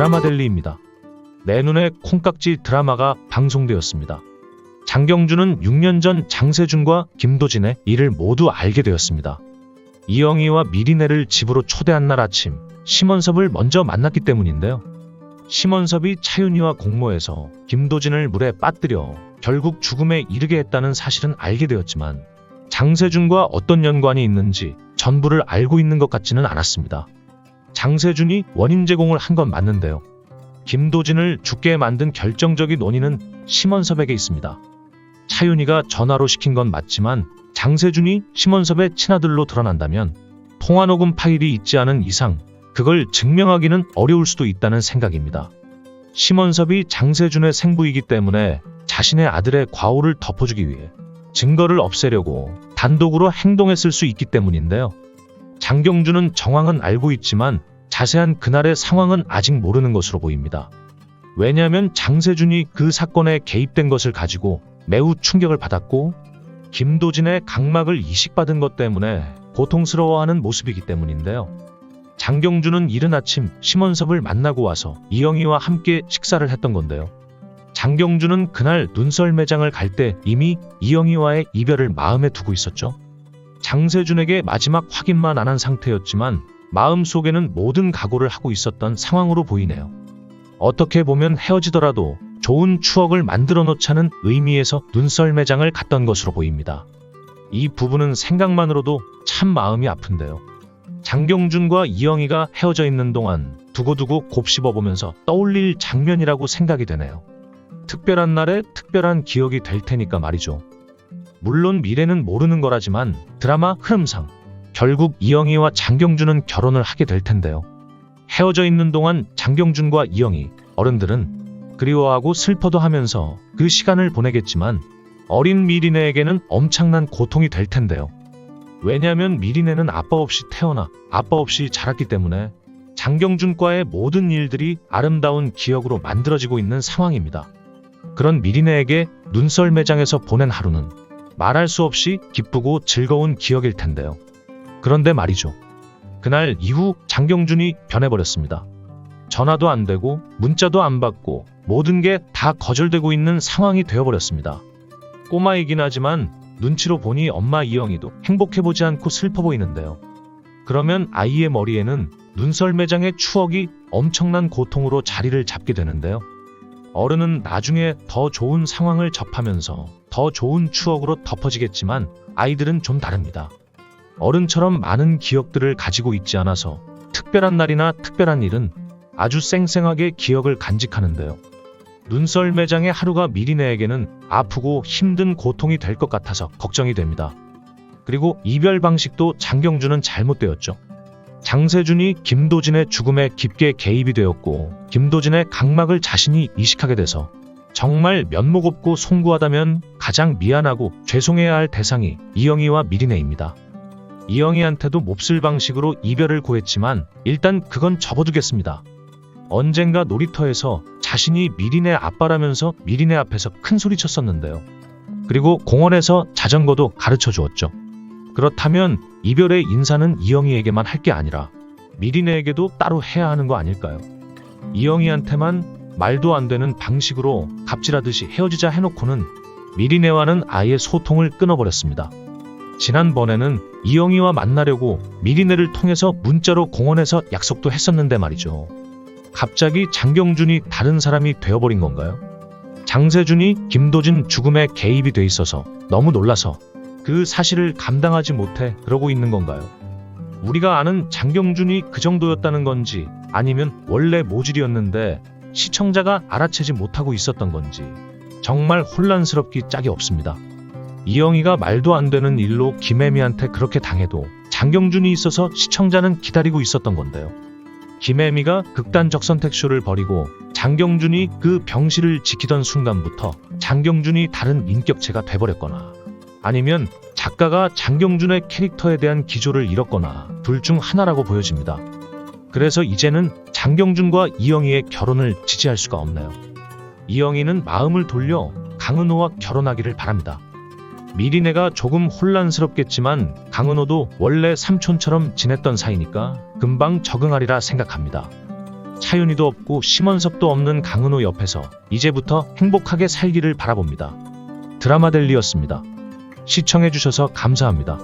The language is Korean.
드라마 델리입니다. 내 눈에 콩깍지 드라마가 방송되었습니다. 장경준은 6년 전 장세준과 김도진의 일을 모두 알게 되었습니다. 이영희와 미리네를 집으로 초대한 날 아침, 심원섭을 먼저 만났기 때문인데요. 심원섭이 차윤희와 공모해서 김도진을 물에 빠뜨려 결국 죽음에 이르게 했다는 사실은 알게 되었지만 장세준과 어떤 연관이 있는지 전부를 알고 있는 것 같지는 않았습니다. 장세준이 원인 제공을 한 건 맞는데요. 김도진을 죽게 만든 결정적인 원인은 심원섭에게 있습니다. 차윤희가 전화로 시킨 건 맞지만 장세준이 심원섭의 친아들로 드러난다면 통화 녹음 파일이 있지 않은 이상 그걸 증명하기는 어려울 수도 있다는 생각입니다. 심원섭이 장세준의 생부이기 때문에 자신의 아들의 과오를 덮어주기 위해 증거를 없애려고 단독으로 행동했을 수 있기 때문인데요. 장경준은 정황은 알고 있지만 자세한 그날의 상황은 아직 모르는 것으로 보입니다. 왜냐하면 장세준이 그 사건에 개입된 것을 가지고 매우 충격을 받았고 김도진의 각막을 이식받은 것 때문에 고통스러워하는 모습이기 때문인데요. 장경준은 이른 아침 심원섭을 만나고 와서 이영희와 함께 식사를 했던 건데요. 장경준은 그날 눈썰 매장을 갈 때 이미 이영희와의 이별을 마음에 두고 있었죠. 장세준에게 마지막 확인만 안 한 상태였지만 마음속에는 모든 각오를 하고 있었던 상황으로 보이네요. 어떻게 보면 헤어지더라도 좋은 추억을 만들어 놓자는 의미에서 눈썰 매장을 갔던 것으로 보입니다. 이 부분은 생각만으로도 참 마음이 아픈데요. 장경준과 이영희가 헤어져 있는 동안 두고두고 곱씹어보면서 떠올릴 장면이라고 생각이 되네요. 특별한 날에 특별한 기억이 될 테니까 말이죠. 물론 미래는 모르는 거라지만 드라마 흐름상 결국 이영희와 장경준은 결혼을 하게 될 텐데요. 헤어져 있는 동안 장경준과 이영희, 어른들은 그리워하고 슬퍼도 하면서 그 시간을 보내겠지만 어린 미리네에게는 엄청난 고통이 될 텐데요. 왜냐하면 미리네는 아빠 없이 태어나 아빠 없이 자랐기 때문에 장경준과의 모든 일들이 아름다운 기억으로 만들어지고 있는 상황입니다. 그런 미리네에게 눈썰 매장에서 보낸 하루는 말할 수 없이 기쁘고 즐거운 기억일 텐데요. 그런데 말이죠. 그날 이후 장경준이 변해버렸습니다. 전화도 안 되고 문자도 안 받고 모든 게 다 거절되고 있는 상황이 되어버렸습니다. 꼬마이긴 하지만 눈치로 보니 엄마 이영희도 행복해보지 않고 슬퍼 보이는데요. 그러면 아이의 머리에는 눈썰 매장의 추억이 엄청난 고통으로 자리를 잡게 되는데요. 어른은 나중에 더 좋은 상황을 접하면서 더 좋은 추억으로 덮어지겠지만 아이들은 좀 다릅니다. 어른처럼 많은 기억들을 가지고 있지 않아서 특별한 날이나 특별한 일은 아주 쌩쌩하게 기억을 간직하는데요. 눈썰 매장의 하루가 미리네에게는 아프고 힘든 고통이 될 것 같아서 걱정이 됩니다. 그리고 이별 방식도 장경준은 잘못되었죠. 장세준이 김도진의 죽음에 깊게 개입이 되었고 김도진의 각막을 자신이 이식하게 돼서 정말 면목 없고 송구하다면 가장 미안하고 죄송해야 할 대상이 이영희와 미리네입니다. 이영희한테도 몹쓸 방식으로 이별을 고했지만 일단 그건 접어두겠습니다. 언젠가 놀이터에서 자신이 미리네 아빠라면서 미리네 앞에서 큰 소리 쳤었는데요. 그리고 공원에서 자전거도 가르쳐 주었죠. 그렇다면 이별의 인사는 이영희에게만 할 게 아니라 미리네에게도 따로 해야 하는 거 아닐까요? 이영희한테만 말도 안 되는 방식으로 갑질하듯이 헤어지자 해놓고는 미리네와는 아예 소통을 끊어버렸습니다. 지난번에는 이영희와 만나려고 미리네를 통해서 문자로 공원에서 약속도 했었는데 말이죠. 갑자기 장경준이 다른 사람이 되어버린 건가요? 장세준이 김도진 죽음에 개입이 돼 있어서 너무 놀라서 그 사실을 감당하지 못해 그러고 있는 건가요? 우리가 아는 장경준이 그 정도였다는 건지 아니면 원래 모질이었는데 시청자가 알아채지 못하고 있었던 건지 정말 혼란스럽기 짝이 없습니다. 이영희가 말도 안 되는 일로 김혜미한테 그렇게 당해도 장경준이 있어서 시청자는 기다리고 있었던 건데요. 김혜미가 극단적 선택쇼를 벌이고 장경준이 그 병실을 지키던 순간부터 장경준이 다른 인격체가 돼버렸거나 아니면 작가가 장경준의 캐릭터에 대한 기조를 잃었거나 둘 중 하나라고 보여집니다. 그래서 이제는 장경준과 이영희의 결혼을 지지할 수가 없나요? 이영희는 마음을 돌려 강은호와 결혼하기를 바랍니다. 미리네가 조금 혼란스럽겠지만 강은호도 원래 삼촌처럼 지냈던 사이니까 금방 적응하리라 생각합니다. 차윤희도 없고 심원섭도 없는 강은호 옆에서 이제부터 행복하게 살기를 바라봅니다. 드라마델리였습니다. 시청해주셔서 감사합니다.